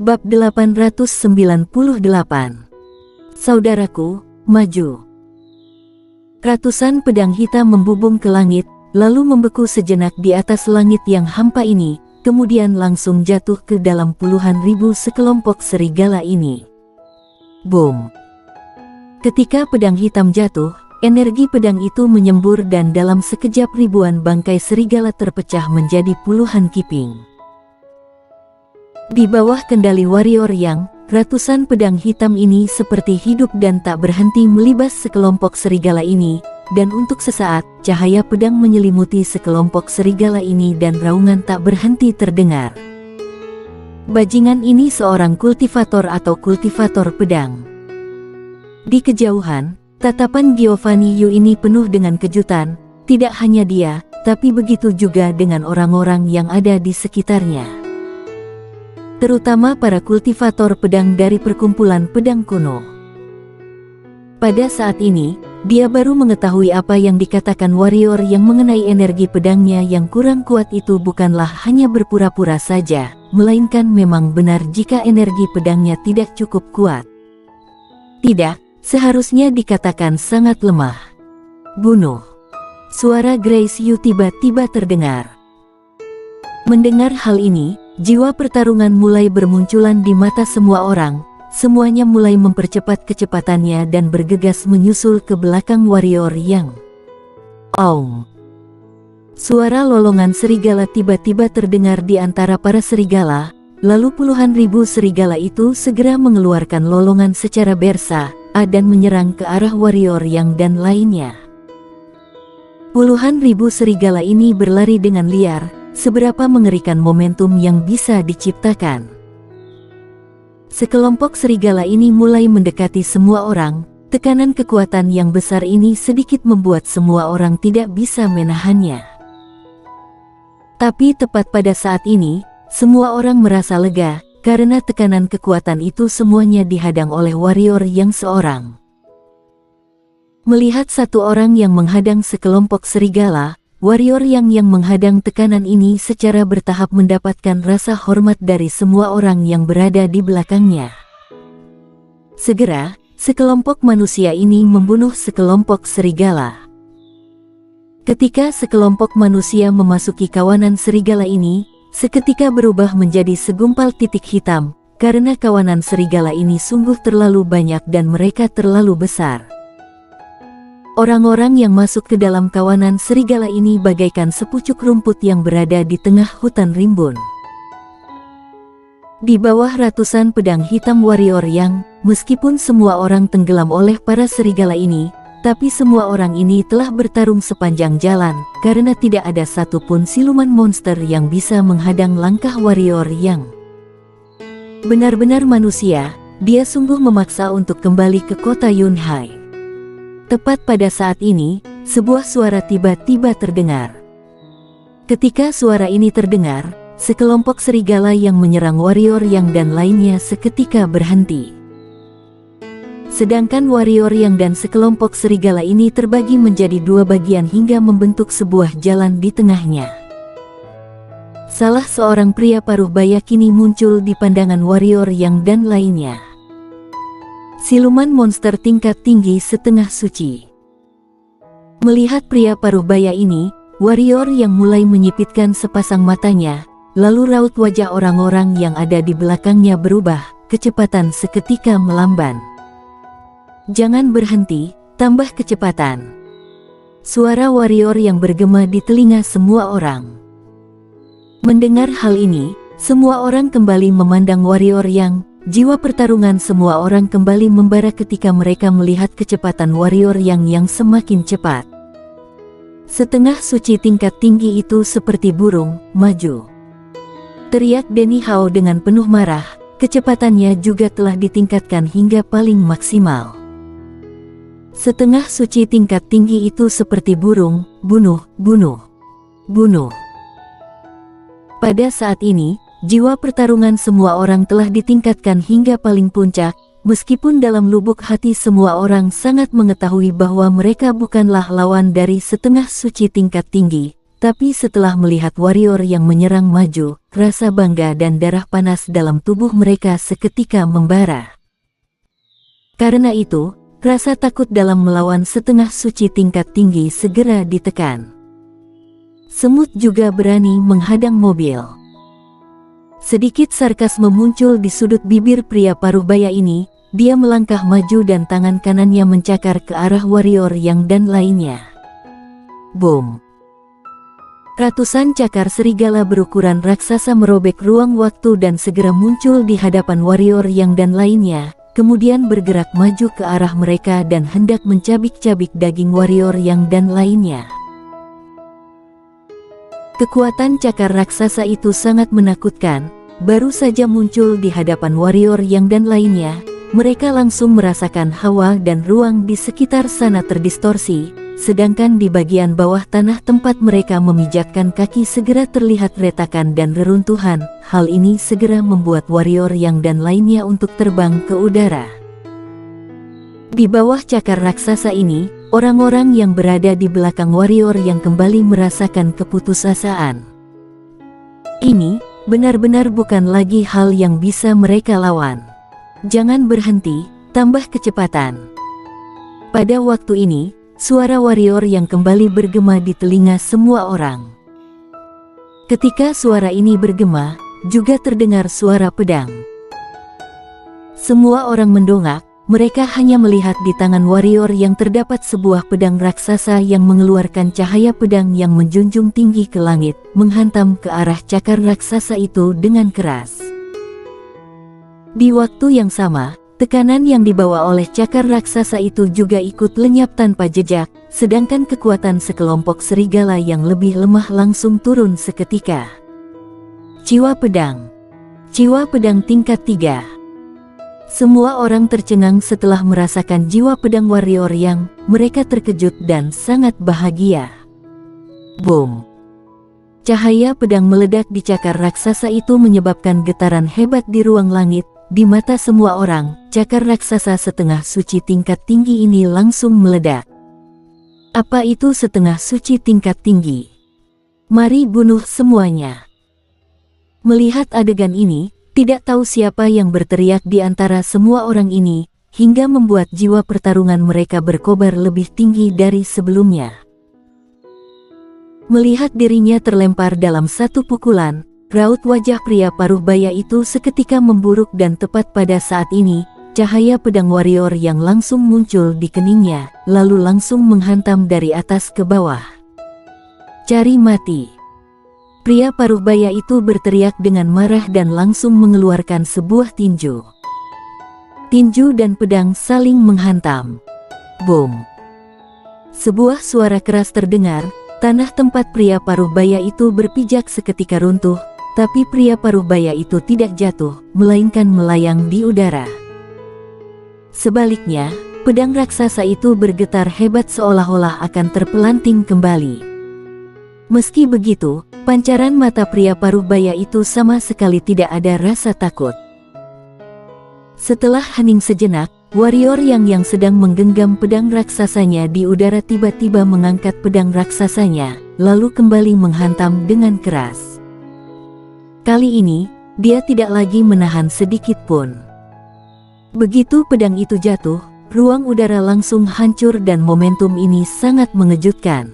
Bab 898. Saudaraku, maju. Ratusan pedang hitam membubung ke langit, lalu membeku sejenak di atas langit yang hampa ini, kemudian langsung jatuh ke dalam puluhan ribu sekelompok serigala ini. Boom! Ketika pedang hitam jatuh, energi pedang itu menyembur dan dalam sekejap ribuan bangkai serigala terpecah menjadi puluhan kiping. Di bawah kendali warrior yang, ratusan pedang hitam ini seperti hidup dan tak berhenti melibas sekelompok serigala ini, dan untuk sesaat, cahaya pedang menyelimuti sekelompok serigala ini dan raungan tak berhenti terdengar. Bajingan ini seorang kultivator atau kultivator pedang. Di kejauhan, tatapan Giovanni Yu ini penuh dengan kejutan, tidak hanya dia, tapi begitu juga dengan orang-orang yang ada di sekitarnya. Terutama para kultivator pedang dari perkumpulan pedang kuno. Pada saat ini, dia baru mengetahui apa yang dikatakan warrior yang mengenai energi pedangnya yang kurang kuat itu bukanlah hanya berpura-pura saja, melainkan memang benar jika energi pedangnya tidak cukup kuat. Tidak, seharusnya dikatakan sangat lemah. Bunuh. Suara Grace Yu tiba-tiba terdengar. Mendengar hal ini, jiwa pertarungan mulai bermunculan di mata semua orang, semuanya mulai mempercepat kecepatannya dan bergegas menyusul ke belakang warrior yang. Aung! Suara lolongan serigala tiba-tiba terdengar di antara para serigala, lalu puluhan ribu serigala itu segera mengeluarkan lolongan secara bersa, dan menyerang ke arah warrior yang dan lainnya. Puluhan ribu serigala ini berlari dengan liar, seberapa mengerikan momentum yang bisa diciptakan. Sekelompok serigala ini mulai mendekati semua orang, tekanan kekuatan yang besar ini sedikit membuat semua orang tidak bisa menahannya. Tapi tepat pada saat ini, semua orang merasa lega, karena tekanan kekuatan itu semuanya dihadang oleh warrior yang seorang. Melihat satu orang yang menghadang sekelompok serigala, warrior yang menghadang tekanan ini secara bertahap mendapatkan rasa hormat dari semua orang yang berada di belakangnya. Segera, sekelompok manusia ini membunuh sekelompok serigala. Ketika sekelompok manusia memasuki kawanan serigala ini, seketika berubah menjadi segumpal titik hitam, karena kawanan serigala ini sungguh terlalu banyak dan mereka terlalu besar. Orang-orang yang masuk ke dalam kawanan serigala ini bagaikan sepucuk rumput yang berada di tengah hutan rimbun. Di bawah ratusan pedang hitam warrior yang, meskipun semua orang tenggelam oleh para serigala ini, tapi semua orang ini telah bertarung sepanjang jalan, karena tidak ada satupun siluman monster yang bisa menghadang langkah warrior yang. Benar-benar manusia, dia sungguh memaksa untuk kembali ke kota Yunhai. Tepat pada saat ini, sebuah suara tiba-tiba terdengar. Ketika suara ini terdengar, sekelompok serigala yang menyerang warrior yang dan lainnya seketika berhenti. Sedangkan warrior yang dan sekelompok serigala ini terbagi menjadi dua bagian hingga membentuk sebuah jalan di tengahnya. Salah seorang pria paruh baya kini muncul di pandangan warrior yang dan lainnya. Siluman monster tingkat tinggi setengah suci. Melihat pria paruh baya ini, warrior yang mulai menyipitkan sepasang matanya, lalu raut wajah orang-orang yang ada di belakangnya berubah, kecepatan seketika melamban. Jangan berhenti, tambah kecepatan. Suara warrior yang bergema di telinga semua orang. Mendengar hal ini, semua orang kembali memandang warrior yang. Jiwa pertarungan semua orang kembali membara ketika mereka melihat kecepatan warrior yang semakin cepat. Setengah suci tingkat tinggi itu seperti burung, maju. Teriak Denny Hao dengan penuh marah, kecepatannya juga telah ditingkatkan hingga paling maksimal. Setengah suci tingkat tinggi itu seperti burung, bunuh, bunuh, bunuh. Pada saat ini, jiwa pertarungan semua orang telah ditingkatkan hingga paling puncak, meskipun dalam lubuk hati semua orang sangat mengetahui bahwa mereka bukanlah lawan dari setengah suci tingkat tinggi, Tapi setelah melihat warrior yang menyerang maju, rasa bangga dan darah panas dalam tubuh mereka seketika membara. Karena itu, rasa takut dalam melawan setengah suci tingkat tinggi segera ditekan. Semut juga berani menghadang mobil. Sedikit sarkasme muncul di sudut bibir pria paruh baya ini. Dia melangkah maju dan tangan kanannya mencakar ke arah warrior yang dan lainnya. Boom! Ratusan cakar serigala berukuran raksasa merobek ruang waktu dan segera muncul di hadapan warrior yang dan lainnya, kemudian bergerak maju ke arah mereka dan hendak mencabik-cabik daging warrior yang dan lainnya. Kekuatan cakar raksasa itu sangat menakutkan. Baru saja muncul di hadapan warrior yang dan lainnya, mereka langsung merasakan hawa dan ruang di sekitar sana terdistorsi. Sedangkan di bagian bawah tanah tempat mereka memijakkan kaki segera terlihat retakan dan reruntuhan. Hal ini segera membuat warrior yang dan lainnya untuk terbang ke udara. Di bawah cakar raksasa ini, orang-orang yang berada di belakang warrior yang kembali merasakan keputusasaan. Ini benar-benar bukan lagi hal yang bisa mereka lawan. Jangan berhenti, tambah kecepatan. Pada waktu ini, suara warrior yang kembali bergema di telinga semua orang. Ketika suara ini bergema, juga terdengar suara pedang. Semua orang mendongak, mereka hanya melihat di tangan warrior yang terdapat sebuah pedang raksasa yang mengeluarkan cahaya pedang yang menjunjung tinggi ke langit, menghantam ke arah cakar raksasa itu dengan keras. Di waktu yang sama, tekanan yang dibawa oleh cakar raksasa itu juga ikut lenyap tanpa jejak, sedangkan kekuatan sekelompok serigala yang lebih lemah langsung turun seketika. Jiwa pedang. Jiwa pedang tingkat 3. Semua orang tercengang setelah merasakan jiwa pedang warrior yang mereka terkejut dan sangat bahagia. Boom! Cahaya pedang meledak di cakar raksasa itu menyebabkan getaran hebat di ruang langit. Di mata semua orang, cakar raksasa setengah suci tingkat tinggi ini langsung meledak. Apa itu setengah suci tingkat tinggi? Mari bunuh semuanya. Melihat adegan ini, tidak tahu siapa yang berteriak di antara semua orang ini, hingga membuat jiwa pertarungan mereka berkobar lebih tinggi dari sebelumnya. Melihat dirinya terlempar dalam satu pukulan, raut wajah pria paruh baya itu seketika memburuk dan tepat pada saat ini, cahaya pedang warrior yang langsung muncul di keningnya, lalu langsung menghantam dari atas ke bawah. Cari mati! Pria paruh baya itu berteriak dengan marah dan langsung mengeluarkan sebuah tinju. Tinju dan pedang saling menghantam. Boom! Sebuah suara keras terdengar, tanah tempat pria paruh baya itu berpijak seketika runtuh. Tapi pria paruh baya itu tidak jatuh, melainkan melayang di udara. Sebaliknya, pedang raksasa itu bergetar hebat seolah-olah akan terpelanting kembali. Meski begitu, pancaran mata pria paruh baya itu sama sekali tidak ada rasa takut. Setelah hening sejenak, warrior yang sedang menggenggam pedang raksasanya di udara tiba-tiba mengangkat pedang raksasanya, lalu kembali menghantam dengan keras. Kali ini, dia tidak lagi menahan sedikit pun. Begitu pedang itu jatuh, ruang udara langsung hancur dan momentum ini sangat mengejutkan.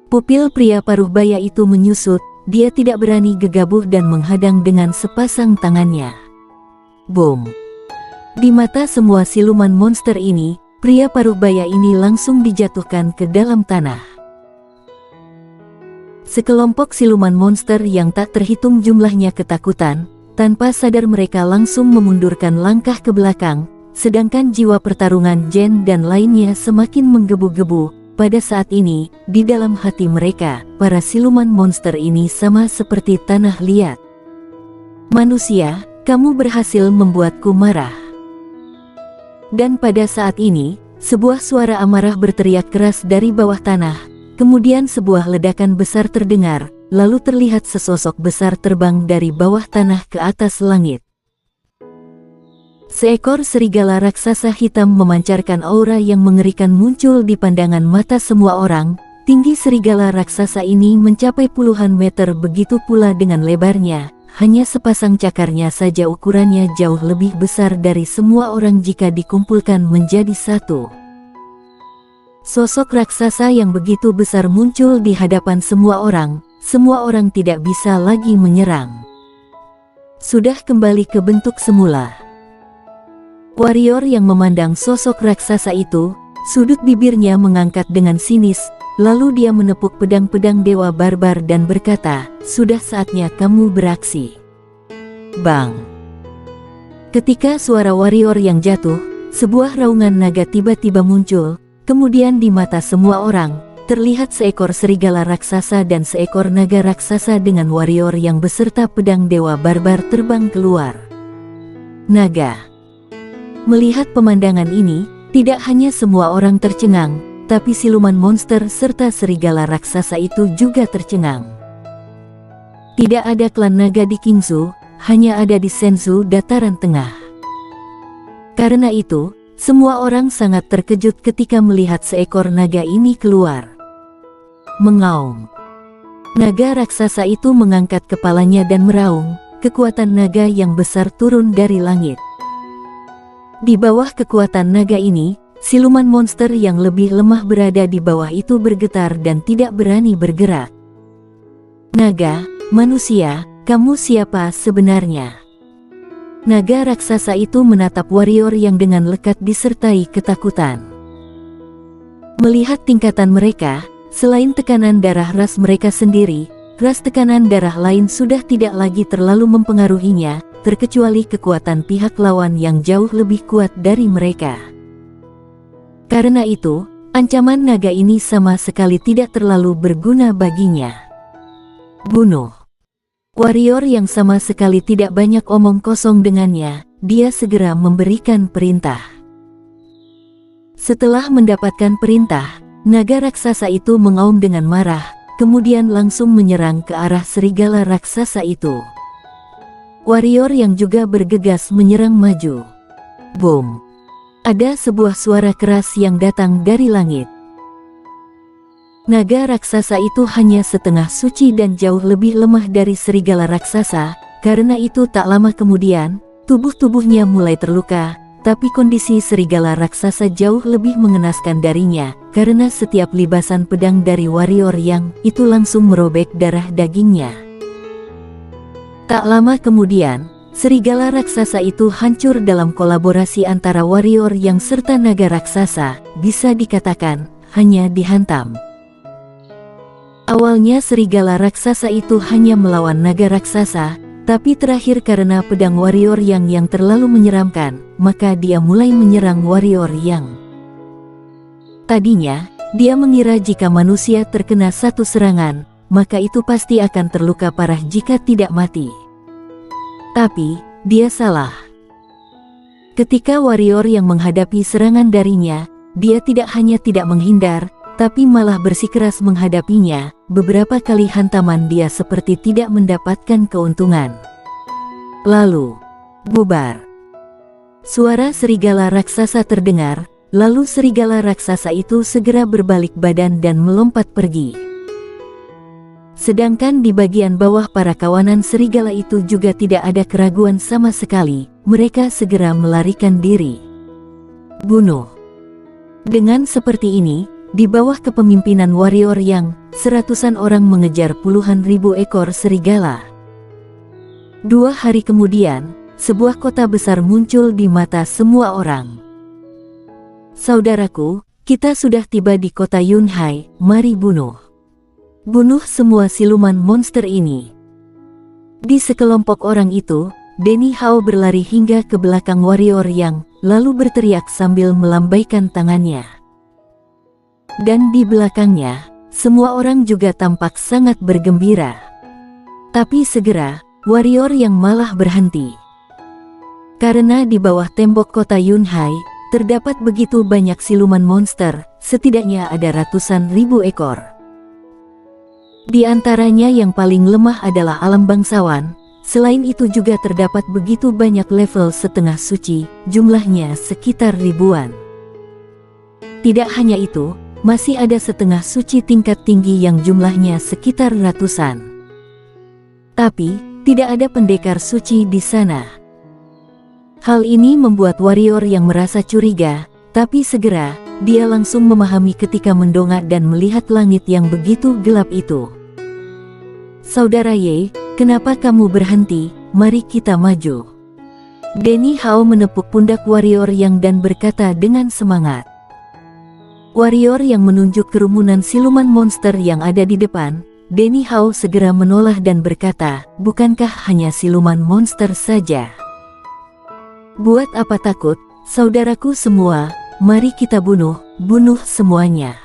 Pupil pria paruh baya itu menyusut, dia tidak berani gegabah dan menghadang dengan sepasang tangannya. Boom! Di mata semua siluman monster ini, pria paruh baya ini langsung dijatuhkan ke dalam tanah. Sekelompok siluman monster yang tak terhitung jumlahnya ketakutan, tanpa sadar mereka langsung memundurkan langkah ke belakang, sedangkan jiwa pertarungan Jen dan lainnya semakin menggebu-gebu. Pada saat ini, di dalam hati mereka, para siluman monster ini sama seperti tanah liat. Manusia, kamu berhasil membuatku marah. Dan pada saat ini, sebuah suara amarah berteriak keras dari bawah tanah. Kemudian sebuah ledakan besar terdengar, lalu terlihat sesosok besar terbang dari bawah tanah ke atas langit. Seekor serigala raksasa hitam memancarkan aura yang mengerikan muncul di pandangan mata semua orang. Tinggi serigala raksasa ini mencapai puluhan meter, begitu pula dengan lebarnya. Hanya sepasang cakarnya saja ukurannya jauh lebih besar dari semua orang jika dikumpulkan menjadi satu. Sosok raksasa yang begitu besar muncul di hadapan semua orang tidak bisa lagi menyerang. Sudah kembali ke bentuk semula. Warrior yang memandang sosok raksasa itu, sudut bibirnya mengangkat dengan sinis. Lalu dia menepuk pedang-pedang dewa barbar dan berkata, "Sudah saatnya kamu beraksi." Bang! Ketika suara warrior yang jatuh, sebuah raungan naga tiba-tiba muncul. Kemudian di mata semua orang, terlihat seekor serigala raksasa dan seekor naga raksasa dengan warrior yang beserta pedang dewa barbar terbang keluar. Naga. Melihat pemandangan ini, tidak hanya semua orang tercengang, tapi siluman monster serta serigala raksasa itu juga tercengang. Tidak ada klan naga di Qingzhou, hanya ada di Shenzhou dataran tengah. Karena itu, semua orang sangat terkejut ketika melihat seekor naga ini keluar. Mengaum. Naga raksasa itu mengangkat kepalanya dan meraung, kekuatan naga yang besar turun dari langit. Di bawah kekuatan naga ini, siluman monster yang lebih lemah berada di bawah itu bergetar dan tidak berani bergerak. Naga, manusia, kamu siapa sebenarnya? Naga raksasa itu menatap warrior yang dengan lekat disertai ketakutan. Melihat tingkatan mereka, selain tekanan darah ras mereka sendiri, ras tekanan darah lain sudah tidak lagi terlalu mempengaruhinya, terkecuali kekuatan pihak lawan yang jauh lebih kuat dari mereka. Karena itu, ancaman naga ini sama sekali tidak terlalu berguna baginya. Bunuh. Warrior yang sama sekali tidak banyak omong kosong dengannya, dia segera memberikan perintah. Setelah mendapatkan perintah, naga raksasa itu mengaum dengan marah, kemudian langsung menyerang ke arah serigala raksasa itu. Warrior yang juga bergegas menyerang maju. Boom! Ada sebuah suara keras yang datang dari langit. Naga raksasa itu hanya setengah suci dan jauh lebih lemah dari serigala raksasa, karena itu tak lama kemudian, tubuh-tubuhnya mulai terluka, tapi kondisi serigala raksasa jauh lebih mengenaskan darinya, karena setiap libasan pedang dari warrior yang itu langsung merobek darah dagingnya. Tak lama kemudian, serigala raksasa itu hancur dalam kolaborasi antara warrior yang serta naga raksasa, bisa dikatakan, hanya dihantam. Awalnya serigala raksasa itu hanya melawan naga raksasa, tapi terakhir karena pedang warrior yang terlalu menyeramkan, maka dia mulai menyerang warrior yang. Tadinya, dia mengira jika manusia terkena satu serangan, maka itu pasti akan terluka parah jika tidak mati. Tapi, dia salah. Ketika warrior yang menghadapi serangan darinya, dia tidak hanya tidak menghindar, tapi malah bersikeras menghadapinya. Beberapa kali hantaman dia seperti tidak mendapatkan keuntungan. Lalu, bubar. Suara serigala raksasa terdengar, lalu serigala raksasa itu segera berbalik badan dan melompat pergi. Sedangkan di bagian bawah para kawanan serigala itu juga tidak ada keraguan sama sekali, mereka segera melarikan diri. Bunuh. Dengan seperti ini, di bawah kepemimpinan warrior yang, seratusan orang mengejar puluhan ribu ekor serigala. 2 hari kemudian, sebuah kota besar muncul di mata semua orang. Saudaraku, kita sudah tiba di kota Yunhai, mari bunuh. Bunuh semua siluman monster ini. Di sekelompok orang itu, Denny Hao berlari hingga ke belakang warrior yang, lalu berteriak sambil melambaikan tangannya. Dan di belakangnya, semua orang juga tampak sangat bergembira. Tapi segera, warrior yang malah berhenti. Karena di bawah tembok kota Yunhai, terdapat begitu banyak siluman monster, setidaknya ada ratusan ribu ekor. Di antaranya yang paling lemah adalah alam bangsawan, selain itu juga terdapat begitu banyak level setengah suci, jumlahnya sekitar ribuan. Tidak hanya itu, masih ada setengah suci tingkat tinggi yang jumlahnya sekitar ratusan. Tapi, tidak ada pendekar suci di sana. Hal ini membuat warrior yang merasa curiga, tapi segera, dia langsung memahami ketika mendongak dan melihat langit yang begitu gelap itu. "Saudara Ye, kenapa kamu berhenti? Mari kita maju." Danny Hao menepuk pundak warrior yang dan berkata dengan semangat. Warrior yang menunjuk kerumunan siluman monster yang ada di depan, Danny Hao segera menoleh dan berkata, "Bukankah hanya siluman monster saja? Buat apa takut, saudaraku semua, mari kita bunuh semuanya."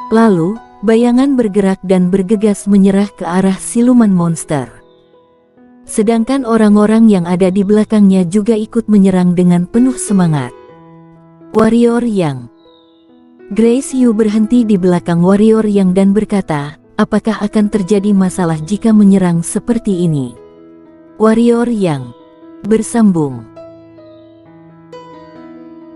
Lalu, bayangan bergerak dan bergegas menyerah ke arah siluman monster. Sedangkan orang-orang yang ada di belakangnya juga ikut menyerang dengan penuh semangat. Warrior yang Grace Yu berhenti di belakang warrior yang dan berkata, "Apakah akan terjadi masalah jika menyerang seperti ini?" Warrior yang bersambung.